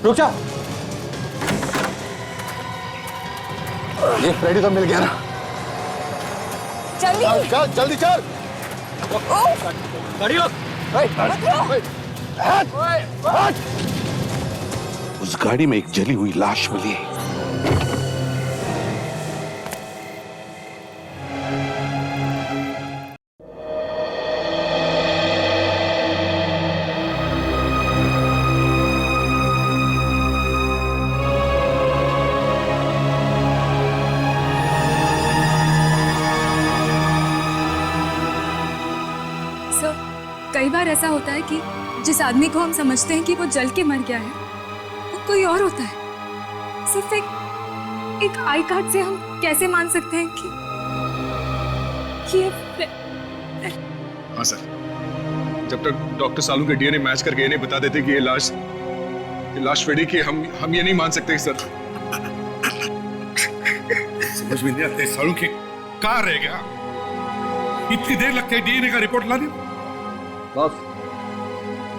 रुक जा। ये फ्रेडी तो मिल गया ना। जल्दी चल जल्दी चल। गाड़ी रोक। उस गाड़ी में एक जली हुई लाश मिली है। कई बार ऐसा होता है कि जिस आदमी को हम समझते हैं कि वो जल के मर गया है, वो कोई और होता है। सिर्फ एक आई कार्ड से हम कैसे मान सकते हैं कि ये हाँ सर, जब तक डॉक्टर सालू के डीएनए मैच करके इन्हें बता देते कि ये लाश फ्रेडी की, हम ये नहीं मान सकते सर। समझ में नहीं आते सालू के कहाँ रह गया? इतनी देर लगती है डीएनए का रिपोर्ट लाने? बस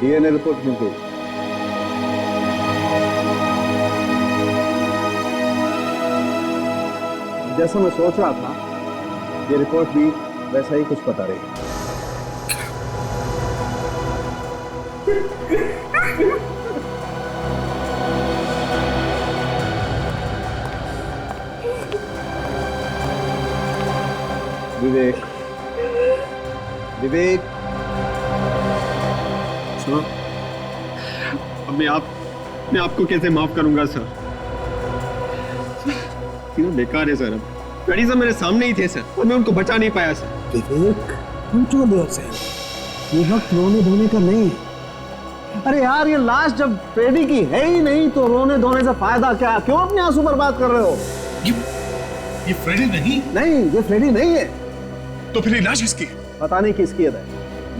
डीएनए रिपोर्ट मिल गई। जैसा मैं सोच रहा था, ये रिपोर्ट भी वैसा ही कुछ बता रही है। विवेक, विवेक, सर, अब मैं आपको कैसे माफ करूंगा सर? तीनों बेकार है सर। अब फ्रेडी सर मेरे सामने ही थे सर, और मैं उनको बचा नहीं पाया सर। विवेक, तुम क्यों देर से? ये वक्त रोने धोने का नहीं। अरे यार, ये लाश जब फ्रेडी की है ही नहीं तो रोने धोने से फायदा क्या? क्यों अपने आंसू बर्बाद कर रहे हो? ये फ्रेडी नहीं? नहीं, ये फ्रेडी नहीं है। तो फिर ये लाश किसकी? पता नहीं किसकी है,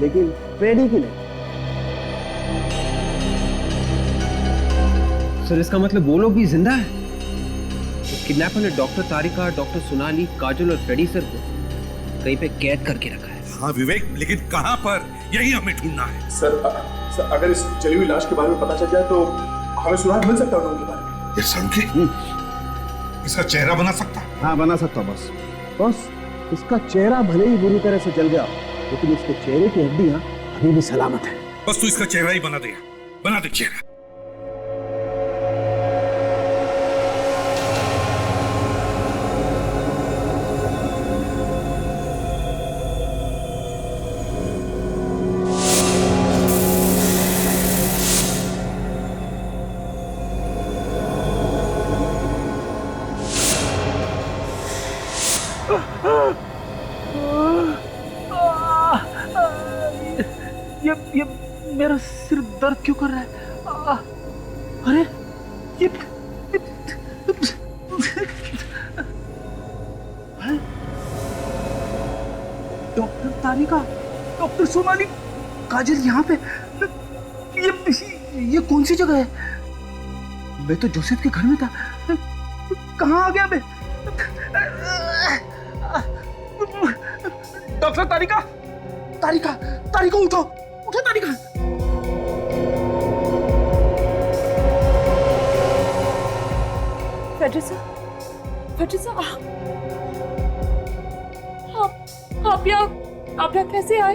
लेकिन फ्रेडी की नहीं। सर इसका मतलब वो लोग भी जिंदा है? किडनैपर ने डॉक्टर तारिका, डॉक्टर सोनाली, काजल और फ्रेडी सर को कहीं पे कैद करके रखा है। हाँ विवेक, लेकिन कहाँ पर? यही हमें ढूंढना है। सर अगर इस जली हुई लाश के बारे में पता चल जाए तो हमें सुराग मिल सकता है उनके बारे में। ये सालू के इसका चेहरा बना सकता? हाँ, बना सकता हूँ। बस इसका चेहरा भले ही बुरी तरह से जल गया, लेकिन इसके चेहरे की हड्डियां अभी भी सलामत है। बस तू इसका चेहरा ही बना दे चेहरा। ये मेरा सिर दर्द क्यों कर रहा है? अरे ये डॉक्टर तारिका, डॉक्टर सोनाली, काजल यहाँ पे। ये कौन सी जगह है? मैं तो जोसेफ के घर में था, कहाँ आ गया मैं? डॉक्टर तारिका, तारिका, तारिका उठो, उठो तारिका। फेड्रिसा, आप यहाँ कैसे आए?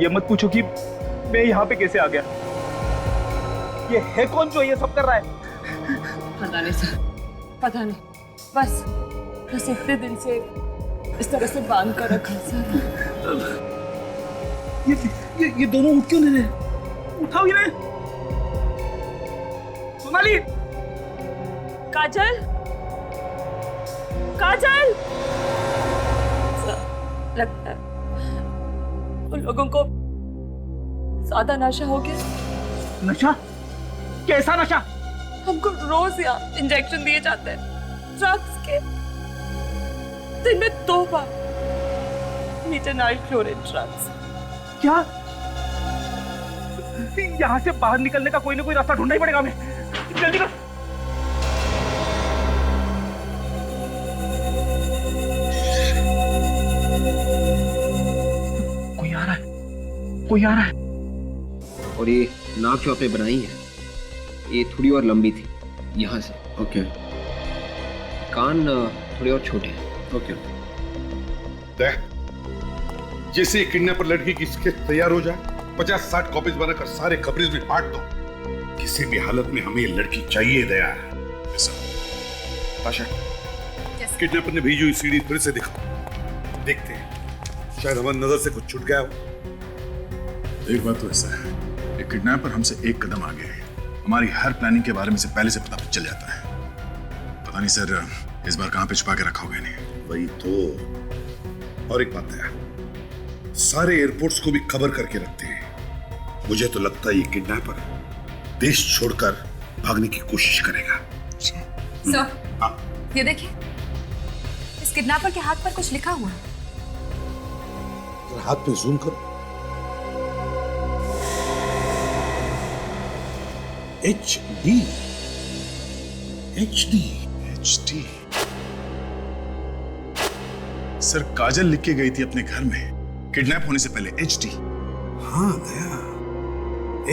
ये मत पूछो कि मैं यहाँ पे कैसे आ गया। ये है कौन जो ये सब कर रहा है? पता नहीं सर, पता नहीं। बस इतने दिन से इस तरह से बांध कर रखा सर। ये दोनों उठ क्यों नहीं रहे? उठाओ इन्हें। सोनाली, काजल, काजल। लगता है उन लोगों को ज्यादा नशा हो गया। नशा? कैसा नशा? हमको रोज यहाँ इंजेक्शन दिए जाते हैं ड्रग्स के, दिन में 2 बार मीथेनाइल क्लोराइड ड्रग्स। क्या? यहाँ से बाहर निकलने का कोई ना कोई रास्ता ढूंढना ही पड़ेगा हमें। जल्दी कर। कोई आ रहा है। और ये नाक जो आपने बनाई है, ये थोड़ी और लंबी थी, यहाँ से। ओके कान थोड़े और छोटे हैं। ओके देख, जैसे किडनैपर लड़की की स्केच तैयार हो जाए, 50-60 कॉपीज बनाकर सारे खबरें में बांट दो। किसी भी हालत में हमें ये लड़की चाहिए। दया ताशा, किडनैपर ने भेजी हुई सीडी फिर से दिखाओ, देखते हैं शायद हमारी नजर से कुछ छूट गया हो। एक बात तो ऐसा है, ये किडनैपर हमसे एक कदम आगे है। हमारी हर प्लानिंग के बारे में से पहले से पता चल जाता है। पता नहीं सर इस बार कहां पे छुपा के रखा होगा इन्हें। वही तो। और एक बात है, सारे एयरपोर्ट्स को भी खबर करके रखते हैं। मुझे तो लगता है ये किडनैपर देश छोड़कर भागने की कोशिश करेगा। सर, हाँ। ये देखिए, इस किडनैपर के हाथ पर कुछ लिखा हुआ है। जरा हाथ पे जूम करो। HD। सर काजल लिख के गई थी अपने घर में किडनैप होने से पहले HD। हाँ दया,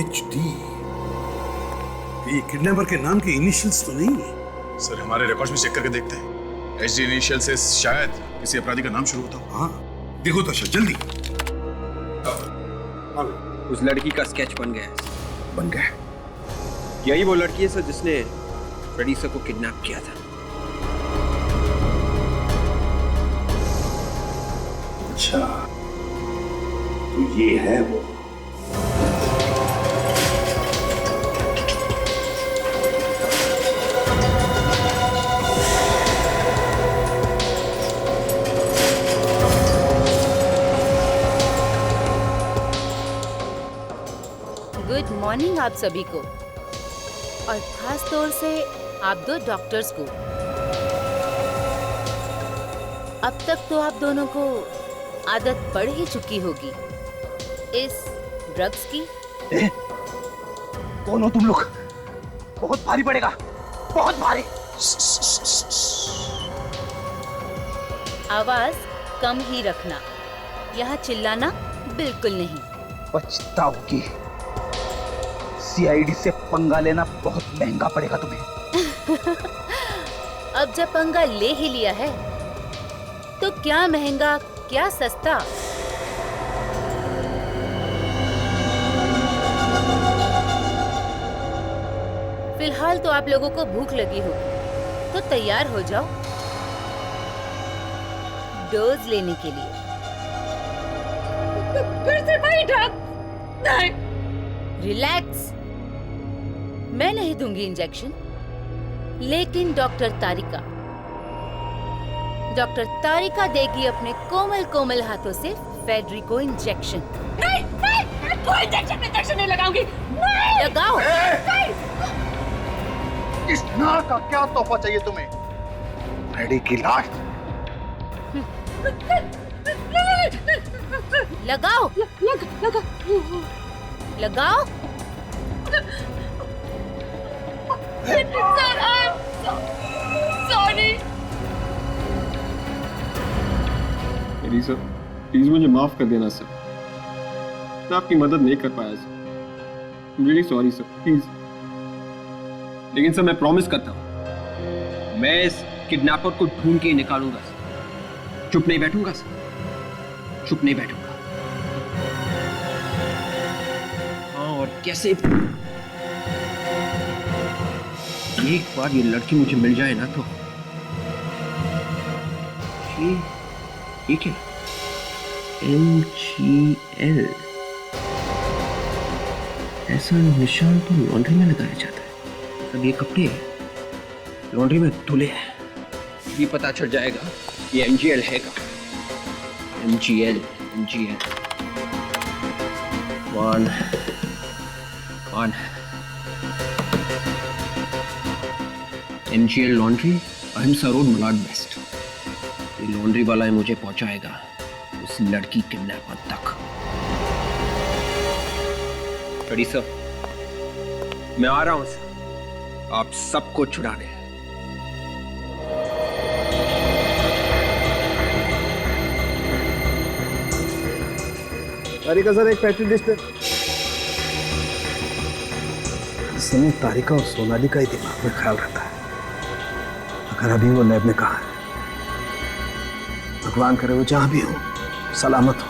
HD। ये किडनैपर के नाम के इनिशियल्स तो नहीं है? सर हमारे रिकॉर्ड्स में चेक करके देखते हैं। HD इनिशियल से शायद किसी अपराधी का नाम शुरू होता हो। हाँ देखो ताशा, जल्दी। उस लड़की का स्केच बन गया है। बन गया। यही वो लड़की है सर जिसने फ्रेडी सर को किडनैप किया था। अच्छा, तो ये है वो। गुड मॉर्निंग आप सभी को, और खास तौर से आप दो डॉक्टर्स को। अब तक तो आप दोनों को आदत पड़ ही चुकी होगी इस ड्रग्स की। कौन हो तुम लोग? बहुत भारी पड़ेगा, बहुत भारी। आवाज कम ही रखना, यहाँ चिल्लाना बिल्कुल नहीं। पछताओगी। CID से पंगा लेना बहुत महंगा पड़ेगा तुम्हें। अब जब पंगा ले ही लिया है तो क्या महंगा क्या सस्ता। फिलहाल तो आप लोगों को भूख लगी होगी, तो तैयार हो जाओ डोज लेने के लिए। फिर से वही ड्रग? नहीं। रिलैक्स, मैं नहीं दूंगी इंजेक्शन, लेकिन डॉक्टर तारिका देगी अपने कोमल कोमल हाथों से फेडरी को इंजेक्शन। नहीं, कोई इंजेक्शन नहीं लगाऊंगी। नहीं। लगाओ। इस नार का क्या तोहफा चाहिए तुम्हें? फ्रेडी की लाश। लगाओ। लगाओ। सॉरी। सर प्लीज मुझे माफ कर देना सर, मैं आपकी मदद नहीं कर पाया sir. Really sorry sir, please. लेकिन सर मैं प्रॉमिस करता हूँ, मैं इस किडनैपर को ढूंढ के निकालूंगा सर। चुप नहीं बैठूंगा सर, चुप नहीं बैठूंगा। हाँ, और कैसे एक बार ये लड़की मुझे मिल जाए ना तो ये क्या? MGL ऐसा निशान तो लॉन्ड्री में लगाया जाता है। अब ये कपड़े लॉन्ड्री में धुले हैं, भी पता चल जाएगा ये MGL है का। MGL वन MGL लॉन्ड्री, अहिंसा रोड, मलाड वेस्ट। ये लॉन्ड्री वाला है मुझे पहुंचाएगा उस लड़की किडनैपर तक। फ्रेडी सर, मैं आ रहा हूं सर, आप सबको छुड़ाने। तारिका सर, एक पैकेट डिश पे। समय तारिका और सोनाली का ही दिमाग में ख्याल रहता है। अगर अभी वो लैब में कहा है, भगवान करे वो जहां भी हो सलामत हो।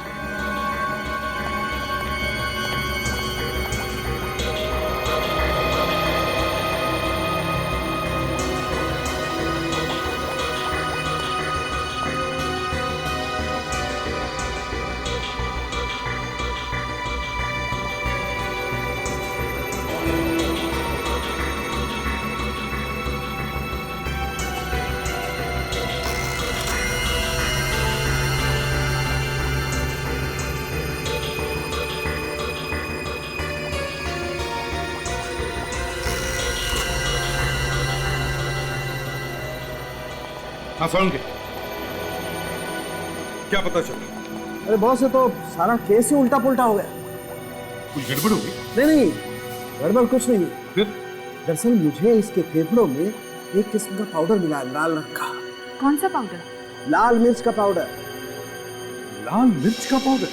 हाँ सोलंकी, क्या पता चला? अरे बॉस, ये तो सारा केस ही उल्टा पुल्टा हो गया। कुछ गड़बड़ हो गई? नहीं, गड़बड़ कुछ नहीं। फिर? दरअसल मुझे इसके फेफड़ों में एक किस्म का पाउडर मिला है, लाल रंग का। कौन सा पाउडर? लाल मिर्च का पाउडर। लाल मिर्च का पाउडर?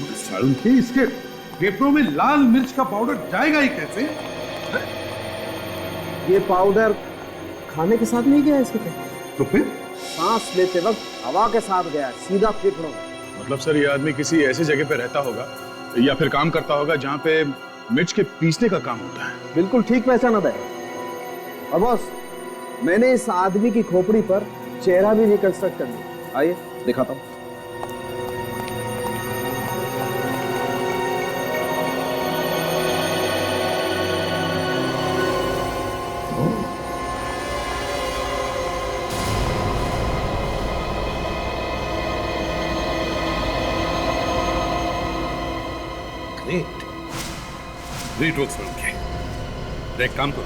मगर सोलंकी, इसके फेफड़ों में लाल मिर्च का पाउडर जाएगा ही कैसे? ये पाउडर खाने के साथ नहीं गया इसके फेफड़े, तो फिर सांस लेते वक्त हवा के साथ गया, सीधा फेफड़ों में। मतलब सर ये आदमी किसी ऐसी जगह पे रहता होगा या फिर काम करता होगा जहाँ पे मिर्च के पीसने का काम होता है। बिल्कुल ठीक पहचाना था। और बॉस, मैंने इस आदमी की खोपड़ी पर चेहरा भी रिकंस्ट्रक्ट कर लिया। आइए दिखाता हूँ। Great work Solanki. एक काम करो,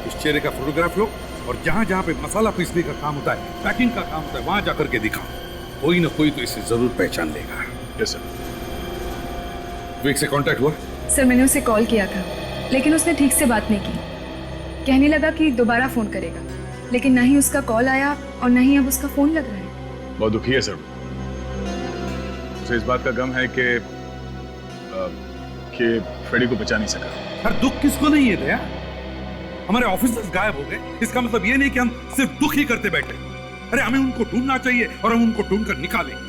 इस चेहरे का फोटोग्राफ लो और जहां जहां पे मसाला पीसने का काम होता है, पैकिंग का काम होता है, वहां जाकर के दिखाओ। कोई ना कोई तो इसे जरूर पहचान लेगा। Yes sir. विवेक से कांटेक्ट हुआ? सर मैंने उसे कॉल किया था, लेकिन उसने ठीक से बात नहीं की। कहने लगा कि दोबारा फोन करेगा, लेकिन ना ही उसका कॉल आया और ना ही अब उसका फोन लग रहा है। बहुत दुखी है सर। उसे इस बात का गम है कि फ्रेडी को बचा नहीं सका। हर दुख किसको नहीं है दया? हमारे ऑफिसर्स गायब हो गए, इसका मतलब ये नहीं कि हम सिर्फ दुख ही करते बैठे। अरे हमें उनको ढूंढना चाहिए और हम उनको ढूंढकर निकालेंगे।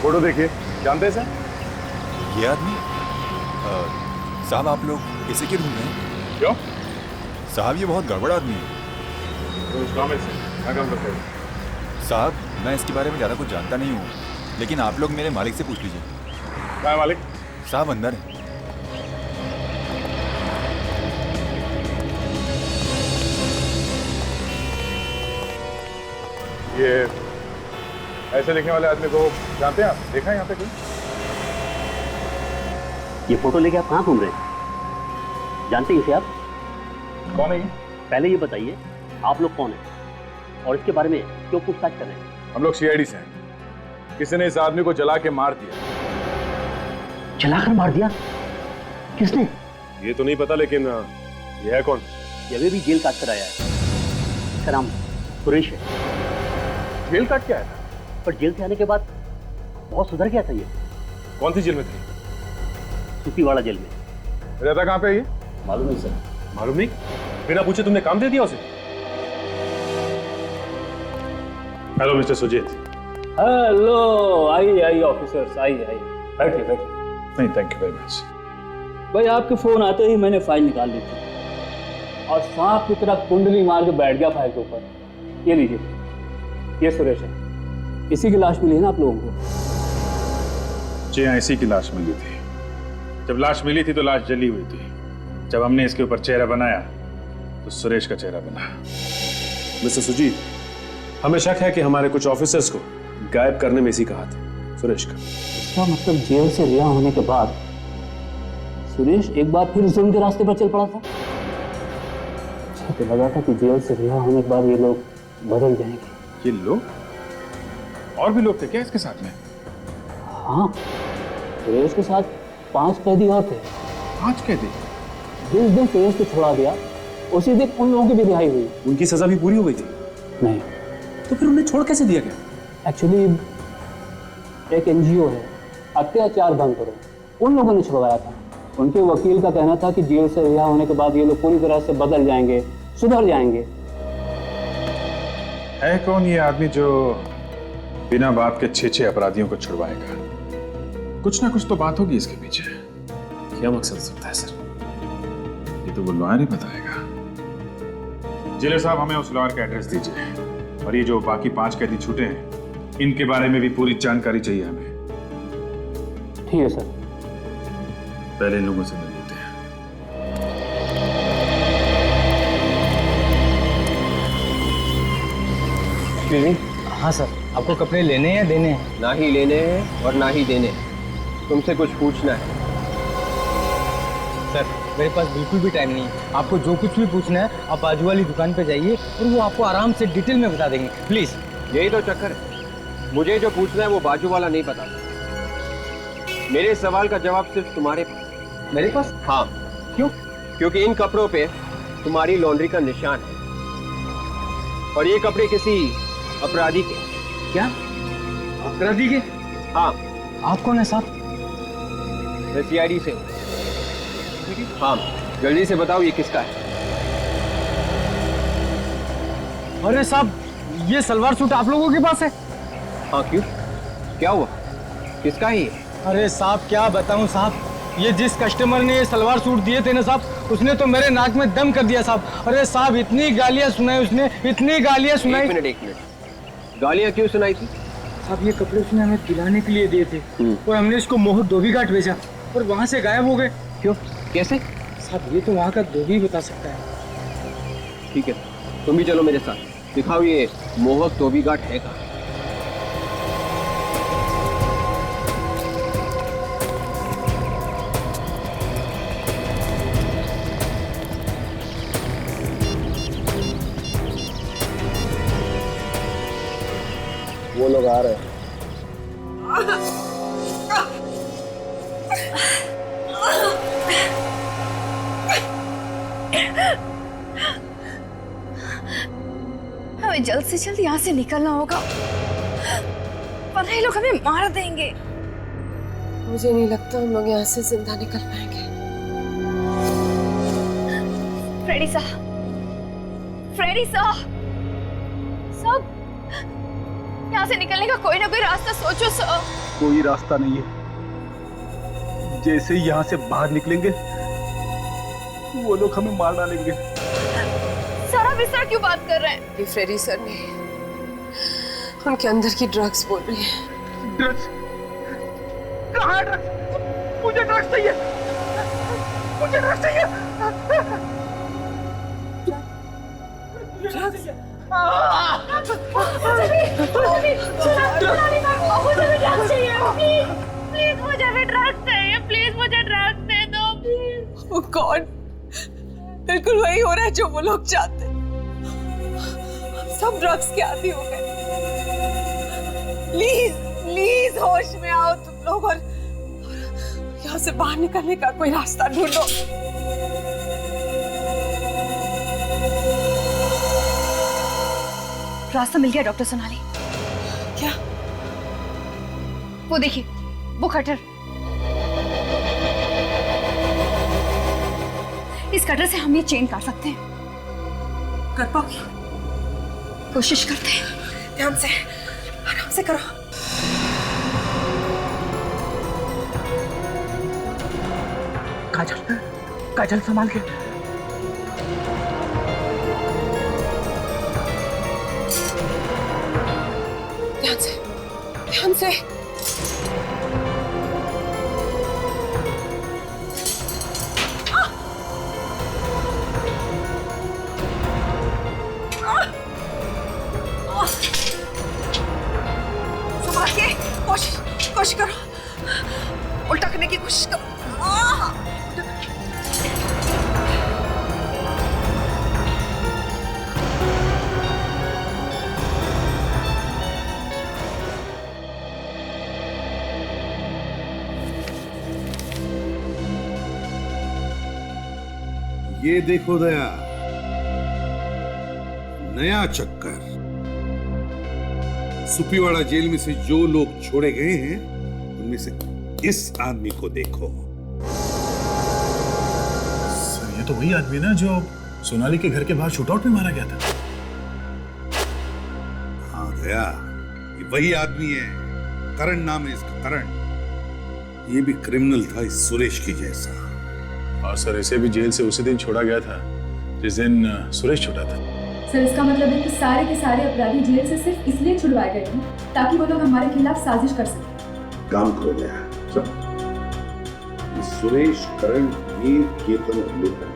फोटो देखिए, जानते हैं सर? ये आदमी साहब, आप लोग इसे क्यों ढूंढ रहे हैं? क्यों? साहब ये बहुत गड़बड़ आदमी है। तो उस काम में से क्या काम करते हैं? साहब मैं इसके बारे में ज़्यादा कुछ जानता नहीं हूँ, लेकिन आप लोग मेरे मालिक से पूछ लीजिए। क्या है मालिक? साहब अंदर है। ये ऐसे लिखने वाले आदमी को जानते हैं आप? देखा है यहाँ पे कोई? ये फोटो लेके आप कहाँ घूम रहे हैं? जानते हैं इसे आप? कौन है ये? पहले ये बताइए आप लोग कौन हैं और इसके बारे में क्यों पूछताछ कर रहे हैं? हम लोग सीआईडी से हैं। किसी ने इस आदमी को जला के मार दिया। जलाकर मार दिया? किसने? ये तो नहीं पता, लेकिन ये है कौन? ये अभी भी जेल काट कर आया है। इसका नाम सुरेश है। जेल काट के आया था? पर जेल से आने के बाद बहुत सुधर गया था ये। कौन सी जेल में थे? सूतीवाड़ा जेल में। रहता कहाँ पे ये? मालूम नहीं सर। मालूम नहीं? बिना पूछे तुमने काम दे दिया उसे? Hello mister Sujit. हेलो, आइए आइए ऑफिसर्स, आइए आइए, बैठिए बैठिए। नहीं, थैंक यू वेरी मच। भाई आपके फोन आते ही मैंने फाइल निकाल ली थी और सांप की तरह कुंडली मार के बैठ गया फाइल के ऊपर। ये लीजिए, ये सुरेश है। इसी की लाश मिली है ना आप लोगों को? जी हाँ, इसी की लाश मिली थी। जब लाश मिली थी तो लाश जली हुई थी। जब हमने इसके ऊपर चेहरा बनाया तो सुरेश का चेहरा बना। मिस्टर सुजीत, हमें शक है कि हमारे कुछ ऑफिसर्स को गायब करने में इसी का हाथ है, सुरेश का। इसका मतलब जेल से रिहा होने के बाद सुरेश एक बार फिर जुल्म के रास्ते पर चल पड़ा था। मुझे तो लगा था कि जेल से रिहा होने के बाद ये लोग बदल जाएंगे। ये लोग? और भी लोग थे क्या इसके साथ में? हाँ, सुरेश के साथ 5 कैदी और थे। 5 कैदी? जिस दिन सुरेश को छोड़ा गया उसी दिन उन लोगों की भी रिहाई हुई। उनकी सजा भी पूरी हो गई थी? नहीं। तो फिर उन्हें छोड़ कैसे दिया गया? एक्चुअली एक एनजीओ है, अत्याचार भंग करो, उन लोगों ने छुड़वाया था। उनके वकील का कहना था कि जेल से रिहा होने के बाद ये लोग पूरी तरह से बदल जाएंगे, सुधर जाएंगे। है कौन ये आदमी जो बिना बाप के 6 अपराधियों को छुड़वाएगा? कुछ ना कुछ तो बात होगी इसके पीछे। क्या मकसद सकता है सर? ये तो वो लॉयर ही बताएगा। जिले साहब, हमें उस लॉयर का एड्रेस दीजिए, और ये जो बाकी 5 कैदी छूटे हैं इनके बारे में भी पूरी जानकारी चाहिए हमें। ठीक है सर। पहले इन लोगों से मिल लेते हैं। हाँ सर, आपको कपड़े लेने हैं देने हैं? ना ही लेने हैं और ना ही देने हैं। तुमसे कुछ पूछना है। सर, मेरे पास बिल्कुल भी टाइम नहीं है। आपको जो कुछ भी पूछना है आप बाजू वाली दुकान पे जाइए और वो आपको आराम से डिटेल में बता देंगे। प्लीज। यही तो चक्कर है, मुझे जो पूछना है वो बाजू वाला नहीं पता। मेरे सवाल का जवाब सिर्फ तुम्हारे पास। मेरे पास? हाँ। क्यों? क्योंकि इन कपड़ों पे तुम्हारी लॉन्ड्री का निशान है, और ये कपड़े किसी अपराधी के। क्या? अपराधी के? हाँ। आप कौन है साहब? मैं CID से हूँ। हाँ, जल्दी से बताओ ये किसका है? अरे साहब, ये सलवार सूट आप लोगों के पास है? हाँ, क्यों? क्या हुआ? किसका है ये? अरे साहब, क्या बताऊं साहब, ये जिस कस्टमर ने ये सलवार सूट दिए थे ना साहब, उसने तो मेरे नाक में दम कर दिया साहब। अरे साहब, इतनी गालियां सुनाई उसने, इतनी गालियां सुनाई। एक मिनट। गालियां क्यों सुनाई थी? साहब, ये कपड़े उसने हमें दिलाने के लिए दिए थे और हमने इसको मोहक धोबी घाट भेजा और वहाँ से गायब हो गए। क्यों? कैसे? साहब, ये तो वहाँ का धोबी बता सकता है। ठीक है, तुम भी चलो मेरे साथ, दिखाओ ये मोहक धोबी घाट है कहाँ। वो लोग आ रहे हैं। हमें जल्द से जल्द यहाँ से निकलना होगा, वरना ये लोग हमें मार देंगे। मुझे नहीं लगता हम लोग यहाँ से जिंदा निकल पाएंगे। फ्रेडी साहब, फ्रेडी साहब, यहाँ से निकलने का कोई ना कोई रास्ता सोचो सर। कोई रास्ता नहीं है। जैसे ही यहाँ से बाहर निकलेंगे वो लोग हमें मार डालेंगे। सर, आप इस तरह क्यों बात कर रहे हैं? ये फ्रेडी सर ने उनके अंदर की ड्रग्स बोल रही है। ड्रग्स? कहाँ ड्रग्स? मुझे ड्रग्स चाहिए, मुझे ड्रग्स चाहिए। ड्रग्स? प्लीज मुझे भी ड्रग्स चाहिए, प्लीज मुझे ड्रग्स दे दो। वो कौन? बिल्कुल वही हो रहा है जो वो लोग चाहते। सब ड्रग्स के आदी हो गए। प्लीज प्लीज होश में आओ तुम लोग और यहाँ से बाहर निकलने का कोई रास्ता ढूंढो। रास्ता मिल गया डॉक्टर सोनाली। क्या? वो देखिए, वो कटर। इस कटर से हम ये चेन काट सकते हैं। कर पाओगे? कोशिश करते हैं। ध्यान से, आराम से करो। काजल, काजल संभाल के। ध्यान से, ध्यान से। संभाल के, कोशिश करो। उल्टा करने की कोशिश करो। ये देखो दया, नया चक्कर। सुपीवाड़ा जेल में से जो लोग छोड़े गए हैं उनमें से इस आदमी को देखो। सर, ये तो वही आदमी ना जो सोनाली के घर के बाहर शूटआउट में मारा गया था। हाँ गया, ये वही आदमी है। करण नाम है इसका, करण। ये भी क्रिमिनल था इस सुरेश की जैसा। और सर, इसे भी जेल से उसी दिन छोड़ा गया था जिस दिन सुरेश छूटा था। सर, इसका मतलब है कि सारे के सारे अपराधी जेल से सिर्फ इसलिए छुड़वाए गए थे ताकि वो लोग हमारे खिलाफ साजिश कर सकें। काम करो गया सुरेश, करण, मीर, केतन और लूटन,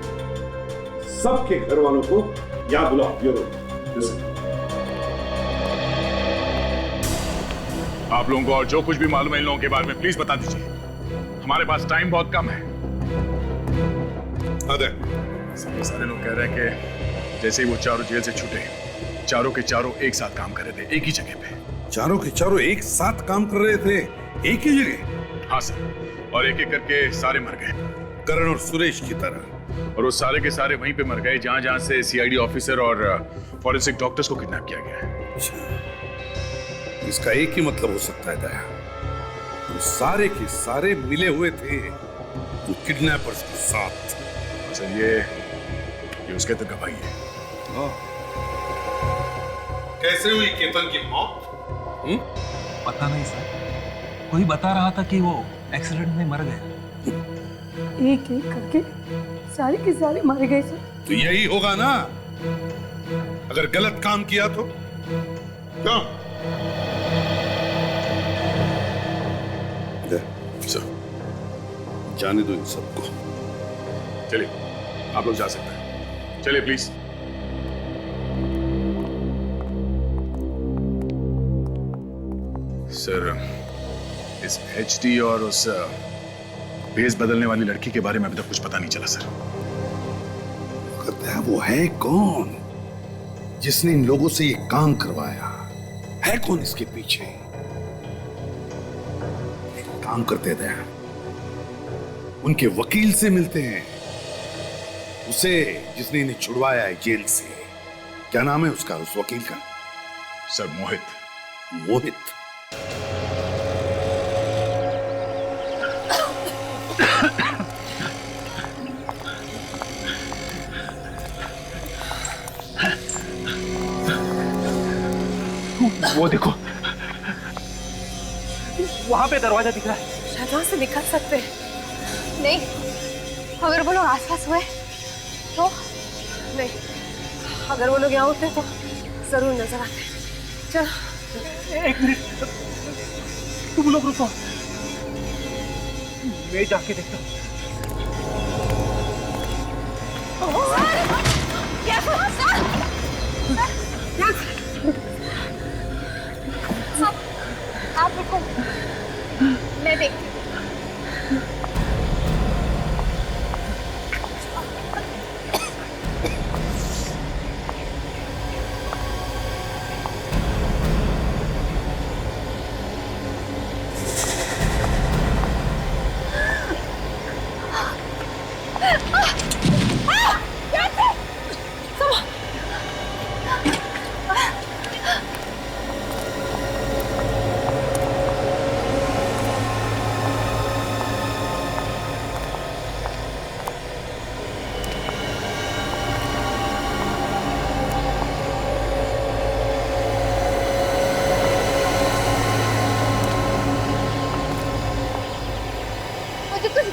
सबके घर वालों को याद बुलाओ। ब्यूरो। आप लोगों को और जो कुछ भी मालूम है इन लोगों के बारे में प्लीज बता दीजिए, हमारे पास टाइम बहुत कम है। सारे लोग कह रहे हैं कि जैसे ही वो चारों जेल से छूटे, चारों के चारों एक साथ काम कर रहे थे, एक ही जगह पे। चारों के चारों एक साथ काम कर रहे थे एक ही जगह? हाँ सर, और एक एक करके सारे मर गए, करण और सुरेश की तरह। और वो सारे के सारे वहीं पे मर गए जहां जहां से सीआईडी ऑफिसर और फॉरेंसिक डॉक्टर्स को किडनैप किया गया है। इसका एक ही मतलब हो सकता है दया, वो सारे के सारे मिले हुए थे वो किडनैपर्स के साथ। सर, ये उसके तो गवाही है। कैसे हुई केतन की मौत? पता नहीं सर, कोई बता रहा था कि वो एक्सीडेंट में मर गए। एक एक करके सारे के सारे मारे गए सर। तो यही होगा ना, अगर गलत काम किया तो। क्यों? सर, जाने दो इन सबको। चलिए, आप लोग जा सकते हैं। चलिए प्लीज। सर, इस एचडी और उस भेस बदलने वाली लड़की के बारे में अभी तक कुछ पता नहीं चला सर। कहता है वो है कौन जिसने इन लोगों से ये काम करवाया? है कौन इसके पीछे? एक काम करते थे, उनके वकील से मिलते हैं, उसे जिसने इन्हें छुड़वाया है जेल से। क्या नाम है उसका, उस वकील का? सर, मोहित। मोहित? वो देखो, वहां पे दरवाजा दिख रहा है। शायद वहां से निकल सकते हैं। नहीं, अगर वो लोग आसपास हुए तो? नहीं, अगर वो लोग यहाँ होते तो जरूर नजर आते। चलो। एक मिनट, तुम लोग रुको, मैं जाके देखता हूँ। आप रुको, मैं देखती हूँ।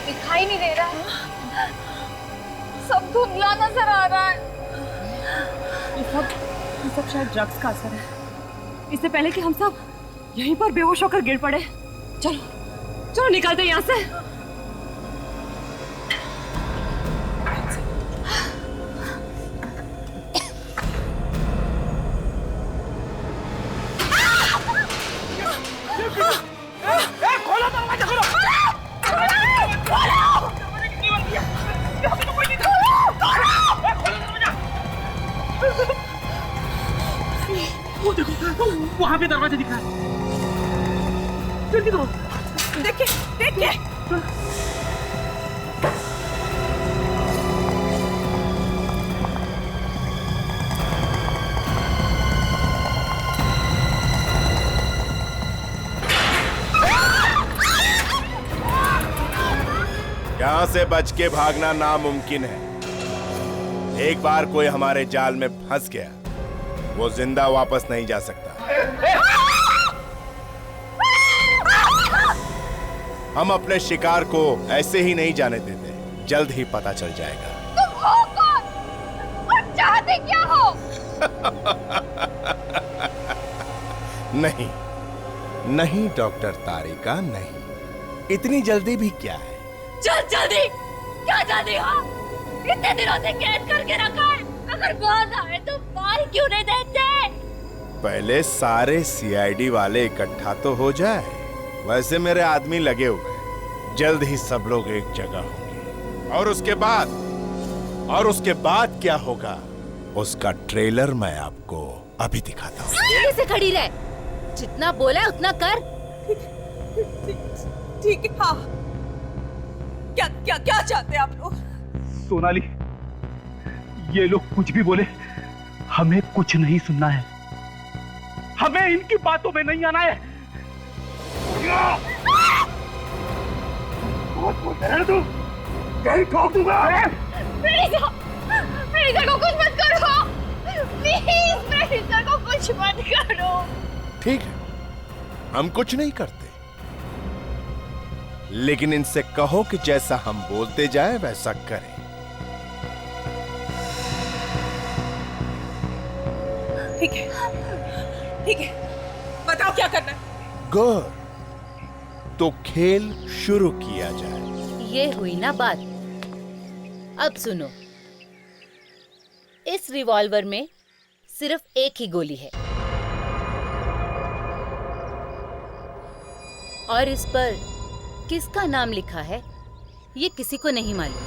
दिखाई नहीं दे रहा है, सब धुंधला नजर आ रहा है। ये सब शायद ड्रग्स का असर है। इससे पहले कि हम सब यहीं पर बेहोश होकर गिर पड़े, चलो चलो निकलते हैं यहाँ से। खोलो दरवाजा, खोलो। वो देखो, वहां पे दरवाजा दिख रहा है। जल्दी करो। देखिए, देखिए। यहाँ से बच के भागना नामुमकिन है। एक बार कोई हमारे जाल में फंस गया, वो जिंदा वापस नहीं जा सकता। हम अपने शिकार को ऐसे ही नहीं जाने देते, जल्द ही पता चल जाएगा। तुम हो कौन और चाहते क्या हो? नहीं नहीं डॉक्टर तारिका, नहीं, इतनी जल्दी भी क्या है। चल जल्दी, क्या जल्दी हो? इतने दिनों से कैद करके रखा है, अगर बाहर आए तो मार क्यों नहीं देते? पहले सारे सीआईडी वाले इकट्ठा तो हो जाए। वैसे मेरे आदमी लगे हुए हैं, जल्द ही सब लोग एक जगह होंगे। और उसके बाद क्या होगा, उसका ट्रेलर मैं आपको अभी दिखाता हूँ। सीधे से खड़ी रह, जितना बोला है उतना कर। ठीक है। हाँ, क्या क्या क्या चाहते हैं आप लोग? सोनाली, ये लोग कुछ भी बोले, हमें कुछ नहीं सुनना है। हमें इनकी बातों में नहीं आना है। बहुत बोलते हैं तू, कहीं ठोक दूंगा। प्लीज को कुछ मत करो, प्लीज को कुछ मत करो। ठीक है, हम कुछ नहीं करते, लेकिन इनसे कहो कि जैसा हम बोलते जाए वैसा करें। ठीक है, ठीक है, बताओ क्या करना है। गुड, तो खेल शुरू किया जाए। ये हुई ना बात। अब सुनो, इस रिवॉल्वर में सिर्फ एक ही गोली है और इस पर किसका नाम लिखा है ये किसी को नहीं मालूम।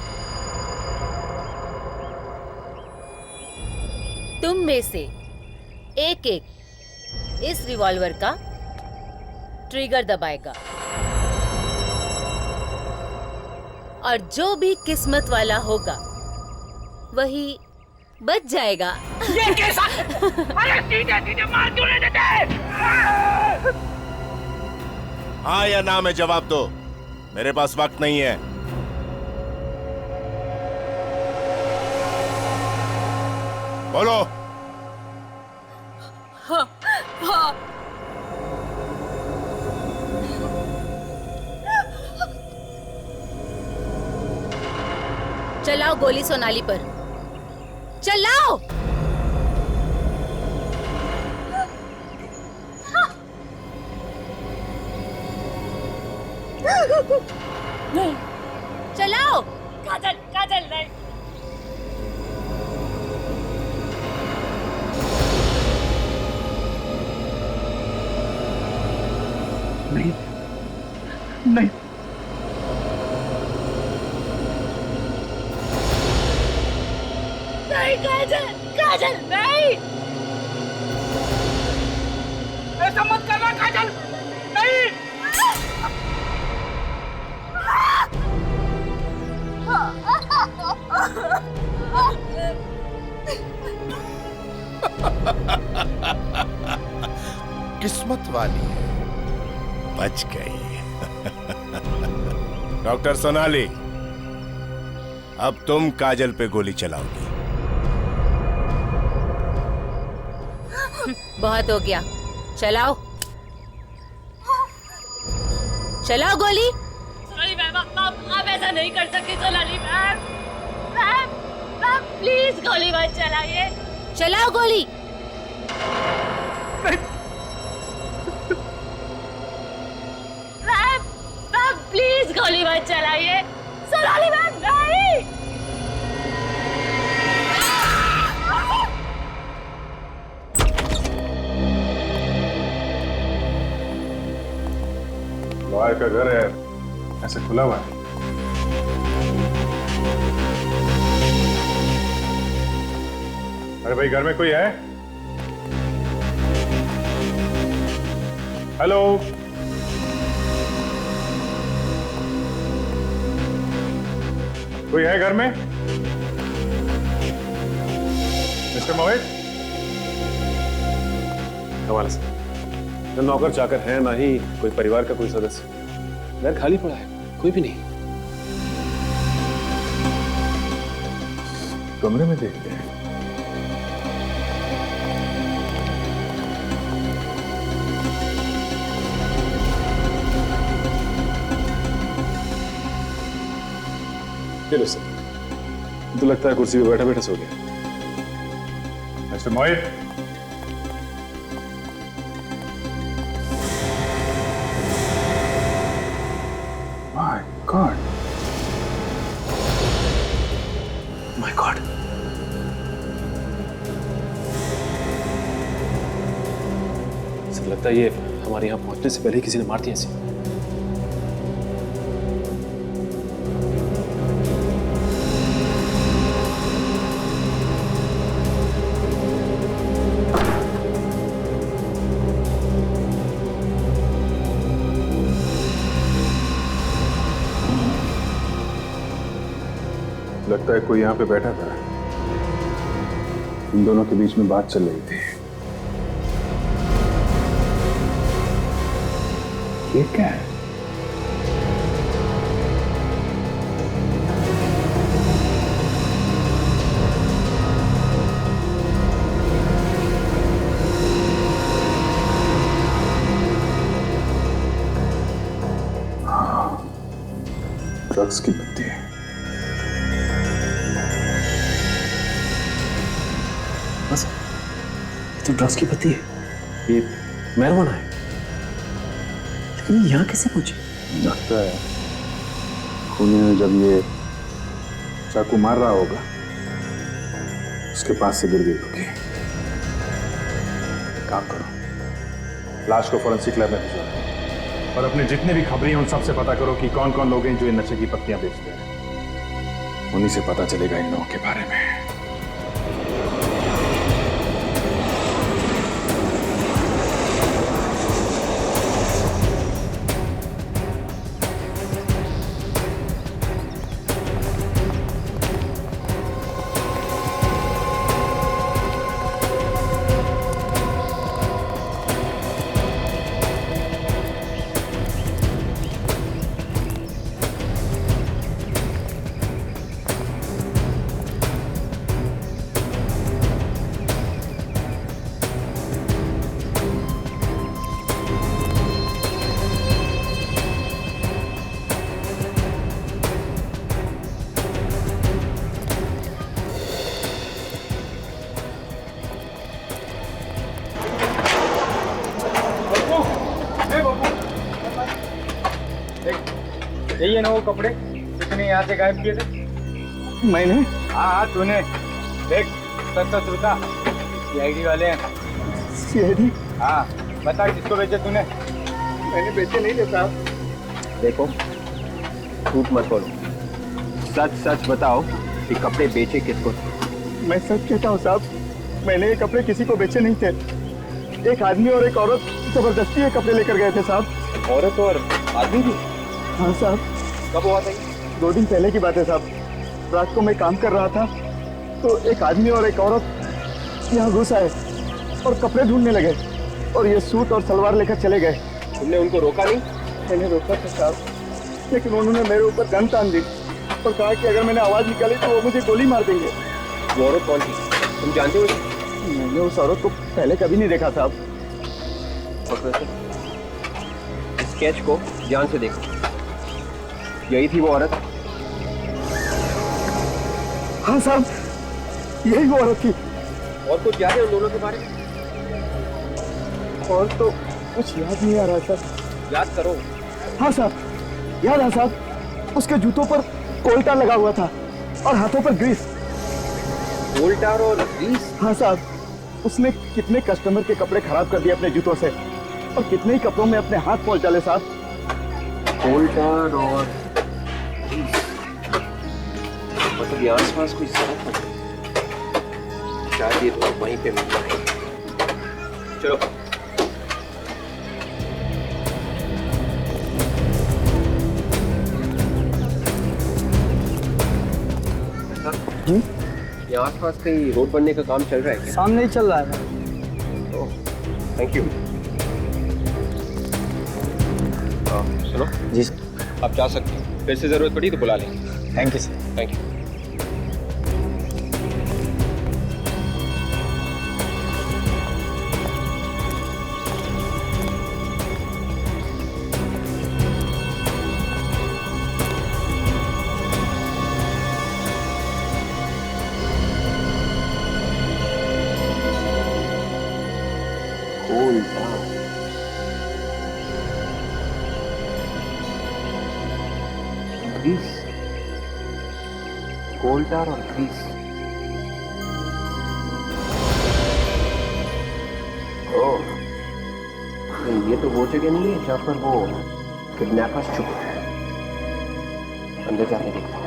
तुम में से एक एक इस रिवॉल्वर का ट्रिगर दबाएगा और जो भी किस्मत वाला होगा वही बच जाएगा। ये कैसा? अरे सीधे सीधे मार क्यों नहीं देते? हाँ या ना में जवाब दो, मेरे पास वक्त नहीं है। बोलो। हाँ, हाँ। चलाओ गोली सोनाली पर, चलाओ। नहीं, चलाओ। काजल, काजल नहीं। नहीं, नहीं, नहीं काजल, काजल नहीं। ऐसा मत करना काजल, नहीं। किस्मत वाली है, बच गई। डॉक्टर सोनाली, अब तुम काजल पे गोली चलाओगी। बहुत हो गया, चलाओ चलाओ गोली। सोनाली मैम, आप ऐसा नहीं कर सकती। सोनाली मैम, मैम, प्लीज गोली मत चलाइए। चलाओ गोली। मैम, प्लीज गोली मत चलाइए। सोनाली मैम, नहीं। लॉयर का घर है, ऐसे खुला हुआ है। अरे भाई, घर में कोई है? हेलो, कोई है घर में? मिस्टर मोहित? कमाल से न नौकर चाकर है, ना ही कोई परिवार का कोई सदस्य। घर खाली पड़ा है, कोई भी नहीं। कमरे में देखते हैं। चलो सर, तो लगता है कुर्सी पे बैठा बैठा सो गया। Mister Mohit, my God, my God, sir लगता है ये हमारे यहाँ पहुंचने से पहले ही किसी ने मार दिया इसे। लगता है कोई यहाँ पे बैठा था, इन दोनों के बीच में बात चल रही थी। ये क्या है? हाँ, ड्रग्स की पत्ती है। बस ये तो ड्रग्स की पत्ती है, ये मैरिजुआना है, लेकिन यहाँ कैसे पहुंची? लगता है खूनी ने जब ये चाकू मार रहा होगा उसके पास से गिर गई होगी। एक काम करो, लाश को फोरेंसिक लैब में भिजवाओ और अपने जितने भी खबरें हैं उन सबसे पता करो कि कौन कौन लोग हैं जो इन नशे की पत्तियां बेचते हैं। उन्हीं से पता चलेगा इन लोगों के बारे में। यही है ना वो कपड़े जितने यहाँ से गायब किए थे? मैंने? हाँ तूने। देख सच सच बता, सीआईडी वाले हैं। सीआईडी? हाँ बता किसको बेचे तूने? मैंने बेचे नहीं थे साहब। देखो झूठ मत बोलो, सच सच बताओ कि कपड़े बेचे किसको? मैं सच कहता हूँ साहब, मैंने ये कपड़े किसी को बेचे नहीं थे। एक आदमी और एक औरत जबरदस्ती ये कपड़े लेकर गए थे साहब। औरत और आदमी भी? हाँ साहब। कब हुआ था? 2 दिन पहले की बात है साहब। रात को मैं काम कर रहा था तो एक आदमी और एक औरत यहाँ घुस आए और कपड़े ढूंढने लगे और ये सूट और सलवार लेकर चले गए। तुमने उनको रोका नहीं? मैंने रोका था साहब, लेकिन उन्होंने मेरे ऊपर गन तान दी और कहा कि अगर मैंने आवाज निकाली तो वो मुझे गोली मार देंगे। वो औरत कौन थी, तुम जानते हो? मैंने उस औरत को पहले कभी नहीं देखा साहब। स्केच को ध्यान से देखो, यही थी वो औरत? हाँ साहब, यही वो औरत थी। और कुछ याद है उन दोनों के बारे में? और तो कुछ याद नहीं आ रहा सर। याद करो। हाँ साहब, याद है साहब, उसके जूतों पर कोल्टा लगा हुआ था और हाथों पर ग्रीस। कोल्टा और ग्रीस? हाँ साहब, उसने कितने कस्टमर के कपड़े खराब कर दिए अपने जूतों से और कितने ही कपड़ों में अपने हाथ पहुंच डाले साहब। कोल्टा और मतलब यहाँ आसपास कोई सड़क है, शायद ये तो वहीं पे मिलता है। चलो जी, यहाँ आसपास कहीं रोड बनने का काम चल रहा है क्या? सामने ही चल रहा है। Thank you. सुनो जी सर। आप जा सकते हो, फिर से जरूरत पड़ी तो बुला लें। Thank you sir. Thank you. Grease, coal tar और ग्रीस। ओह, ये तो वो जगह नहीं है जहाँ पर वो किडनैपर्स छुपे हैं। अंदर जाके देखता हूँ।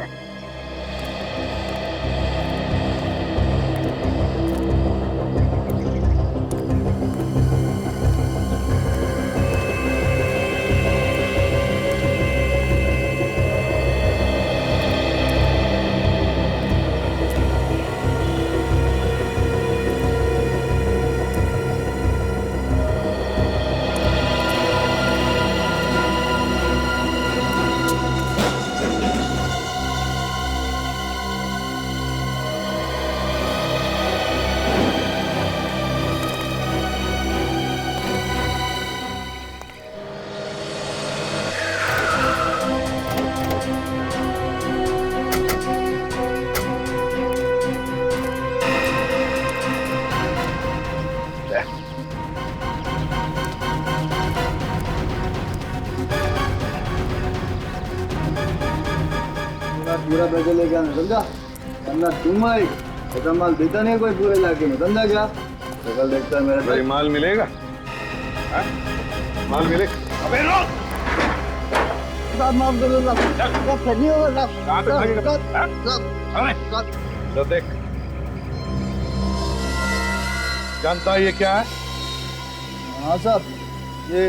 पूरा पैसा लेके आना, समझा? वरना तुम आई ऐसा माल देता नहीं कोई पूरे इलाके में, समझा क्या? तो कल देखता है मेरा भाई माल मिलेगा? माल मिले? अबे रोक! साहब माफ कर दो साहब, नहीं होगा कहाँ तक लगेगा? तो देख, जानता है ये क्या है? हाँ साहब, ये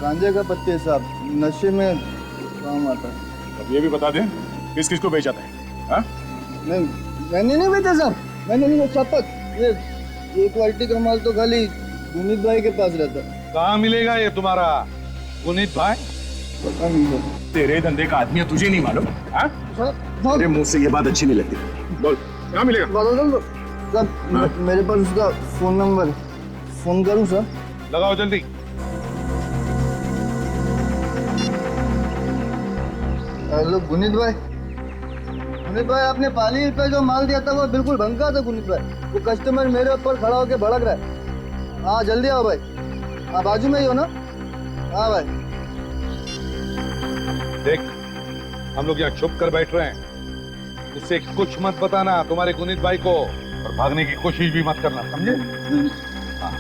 गांजे का पत्ते है साहब, नशे में काम आता है। अब ये भी बता दें किस किस को बेचा था? हाँ? नहीं, मैंने नहीं बेचा साहब, मैंने नहीं बेचा। शपथ, ये क्वालिटी का माल तो खाली गुनीत भाई के पास रहता है। कहाँ मिलेगा ये तुम्हारा गुनीत भाई? पता नहीं सर। तेरे धंधे का आदमी है, तुझे नहीं मालूम? हाँ? तेरे मुंह से ये बात अच्छी नहीं लगती। बोल, कहाँ मिलेगा? सर, मेरे पास उसका फोन नंबर, फोन करूँ सर? लगाओ जल्दी। हेलो गुनीत भाई, आपने पाली पे जो माल दिया था वो बिल्कुल भंगा था गुनीत भाई। वो कस्टमर मेरे ऊपर खड़ा होकर भड़क रहा है। हाँ जल्दी आओ भाई, हाँ बाजू में ही हो ना? हाँ भाई। देख, हम लोग यहाँ छुप कर बैठ रहे हैं, इससे कुछ मत बताना तुम्हारे गुनीत भाई को, और भागने की कोशिश भी मत करना, समझे? हाँ।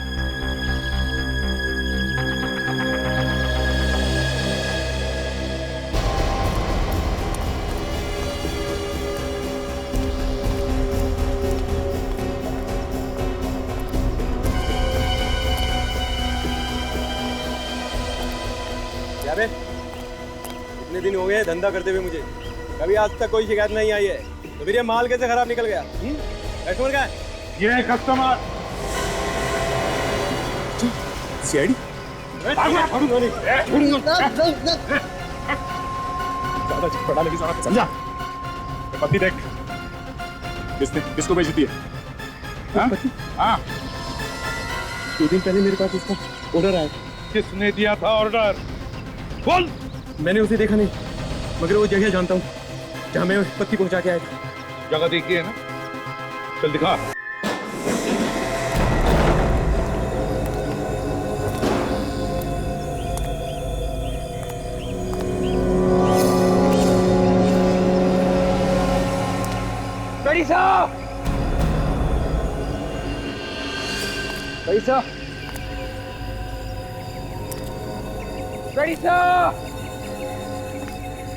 इतने दिन हो गए धंधा करते हुए मुझे, कभी आज तक कोई शिकायत नहीं आई है, तो फिर ये माल कैसे खराब निकल गया? कस्टमर का ये कस्टमर सीआईडी पढ़ा लेकिन समझा? पत्ती देख, किसको बेची थी? हाँ, 2 दिन पहले मेरे पास उसका ऑर्डर आया। किसने दिया था ऑर्डर? बोल। मैंने उसे देखा नहीं, मगर वो जगह जानता हूँ जहाँ मैं पत्ती पहुँचा के आया था। जगह देखी है ना? चल दिखा। पैसा, पैसा, पैसा,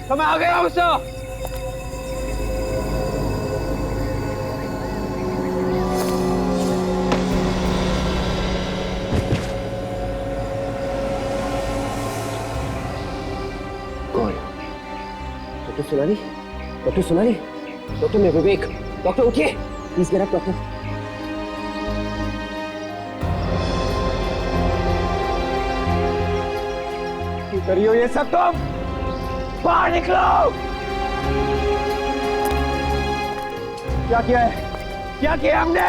तो मैं आ गया हूँ सर। कौन? Doctor Sonali? Doctor Sonali? Doctor मैं विवेक। डॉक्टर उठिए, प्लीज गेट अप डॉक्टर। करियो ये सब तुम, बाहर निकलो। क्या किया है? क्या किया हमने?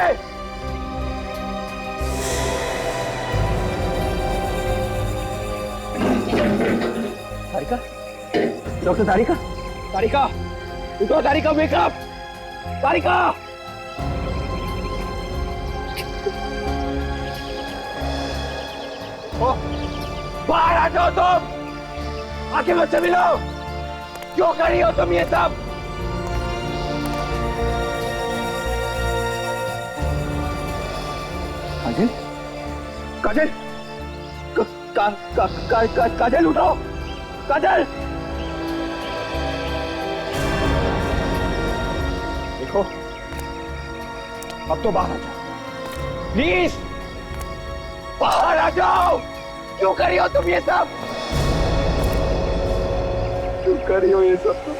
तारिका, डॉक्टर तारिका, तारिका, उठो तारिका, वेकअप, तारिका। बाहर आ जाओ तुम, आके मुझसे मिलो। क्यों कर रही हो तुम ये सब? काजल, काजल, काजल उठो, काजल। देखो, अब तो बाहर आ जाओ, प्लीज बाहर आ जाओ। क्यों कर रही हो तुम ये सब? क्यों कर रही हो ये सब तुम?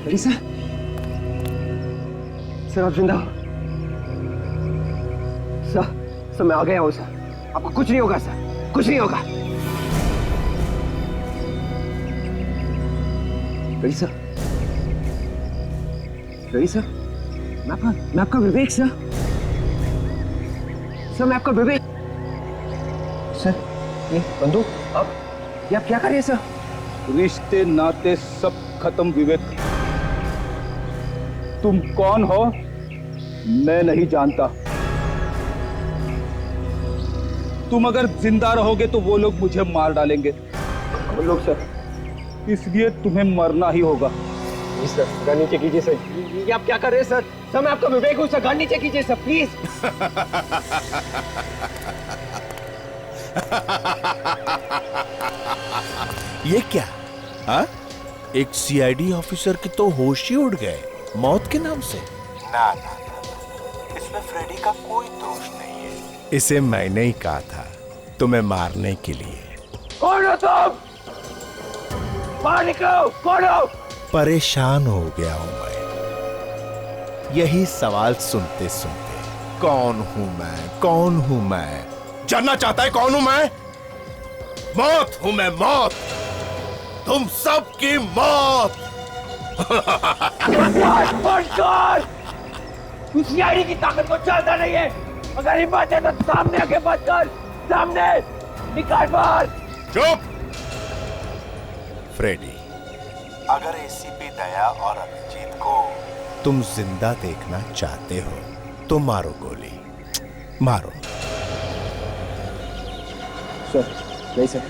Lisa, सर आप जिंदा हो? सर मैं आ गया हूँ सर। आपको कुछ नहीं होगा सर, कुछ नहीं होगा। Lisa, मैं आपका विवेक सर। सर मैं आपका विवेक। सर ये बंदूक आप क्या कर रहे हैं सर? रिश्ते नाते सब खत्म विवेक। तुम कौन हो मैं नहीं जानता। तुम अगर जिंदा रहोगे तो वो लोग मुझे मार डालेंगे। वो लोग सर? इसलिए तुम्हें मरना ही होगा। सर गन नीचे कीजिए सर। ये आप क्या कर रहे हैं सर? सर मैं आपका विवेक हूँ सर, गन नीचे कीजिए सर प्लीज। ये क्या? हाँ? एक सीआईडी ऑफिसर के तो होश ही उड़ गए मौत के नाम से। ना, इसमें फ्रेडी का कोई दोष नहीं है। इसे मैंने ही कहा था तुम्हें मारने के लिए। कौन हो तुम? बाहर निकलो, कौन हो? परेशान हो गया हूं मैं यही सवाल सुनते सुनते। कौन हूं मैं? कौन हूं मैं? जानना चाहता है कौन हूं मैं? मौत हूं मैं, मौत। तुम सबकी मौत। तू सीआईडी की ताकत को जानता नहीं है। अगर हिम्मत है तो सामने आके बात कर। सामने निकाल बाहर। चुप। फ्रेडी, अगर एसीपी दया और अभिजीत को तुम जिंदा देखना चाहते हो तो मारो गोली, मारो। सर नहीं सर।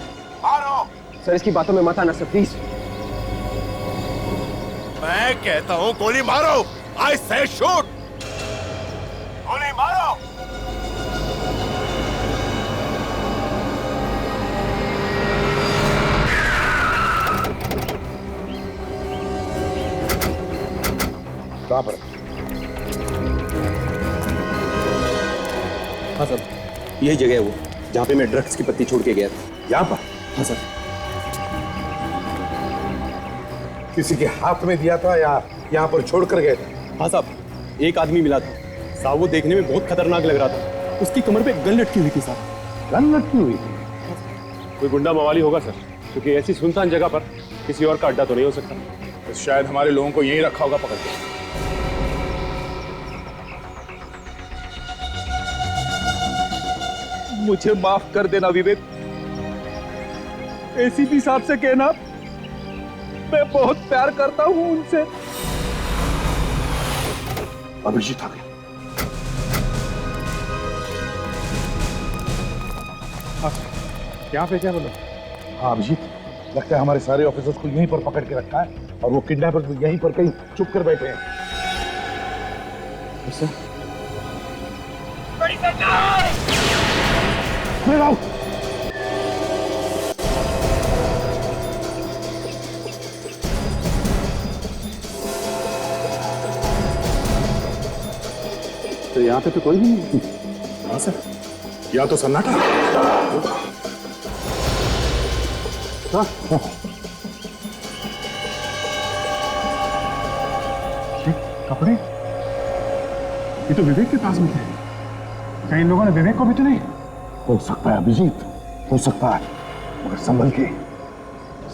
मारो। सर इसकी बातों में मत आना सर प्लीज। मैं कहता हूं गोली मारो। आई से शूट। गोली मारो। कहां पर? हाँ सर, यही जगह है वो जहां पे मैं ड्रग्स की पत्ती छोड़ के गया था। यहाँ पर? हाँ सर। किसी के हाथ में दिया था या यहाँ पर छोड़ कर गए थे? हाँ साहब, एक आदमी मिला था साहब। वो देखने में बहुत खतरनाक लग रहा था। उसकी कमर पे गन लटकी हुई थी साहब। गन लटकी हुई थी? कोई गुंडा मवाली होगा सर, क्योंकि ऐसी सुनसान जगह पर किसी और का अड्डा तो नहीं हो सकता। तो शायद हमारे लोगों को यहीं रखा होगा पकड़ के। मुझे माफ कर देना विवेक। एसीपी साहब से कहना मैं बहुत प्यार करता हूं उनसे। अभिजीत आ गया। यहाँ पे क्या बोलो? हाँ अभिजीत, लगता है हमारे सारे ऑफिसर्स को यहीं पर पकड़ के रखा है और वो किडनैपर्स भी यहीं पर कहीं चुप कर बैठे हैं। तो यहाँ पे तो कोई भी नहीं। हाँ सर, यहाँ तो सन्नाटा। हाँ। कपड़े ये तो विवेक के पास में थे। कहीं इन लोगों ने विवेक को भी तो नहीं? हो सकता है अभिजीत, हो सकता है, मगर संभल के,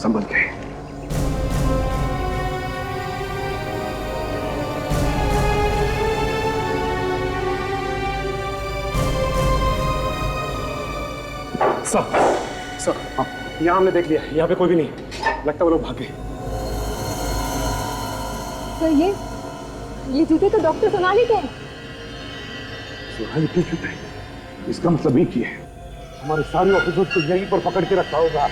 संभल के। सर यहाँ हमने देख लिया, यहाँ पे कोई भी नहीं, लगता है वो लोग भाग गए। सर ये जूते तो डॉक्टर सोनाली के हैं। सोनाली के जूते? इसका मतलब एक ही है, हमारे सारे ऑफिसर्स को यहीं पर पकड़ के रखा होगा।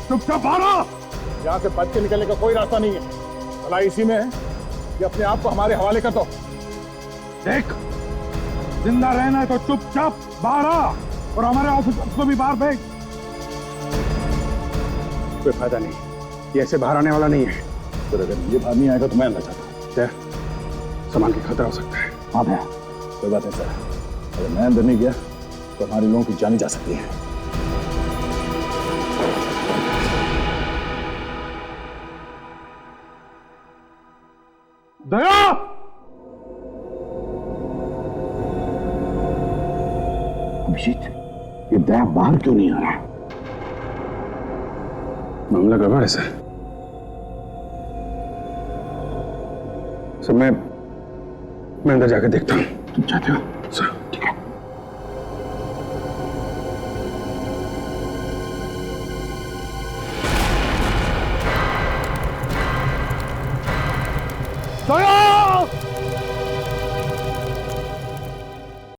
चुपचाप भागो। यहाँ से बच के निकलने का कोई रास्ता नहीं है, भला इसी में है कि अपने आप को हमारे हवाले कर दो। देख, जिंदा रहना है तो चुपचाप बाहर आ और हमारे ऑफिसर्स को भी बाहर भेज। कोई फायदा नहीं, ये ऐसे बाहर आने वाला नहीं है। तो अगर ये बाहर नहीं आएगा तो मैं अंदर जाता हूँ। सामान की खतरा हो सकता है। हाँ भैया, कोई बात नहीं सर, अगर मैं अंदर नहीं गया तो हमारे लोगों की जान जा सकती है। दया! अभिजीत, ये दया बाहर क्यों नहीं आ रहा? मामला गड़बड़ है सर। मैं अंदर जाकर देखता हूँ। तुम चाहते हो?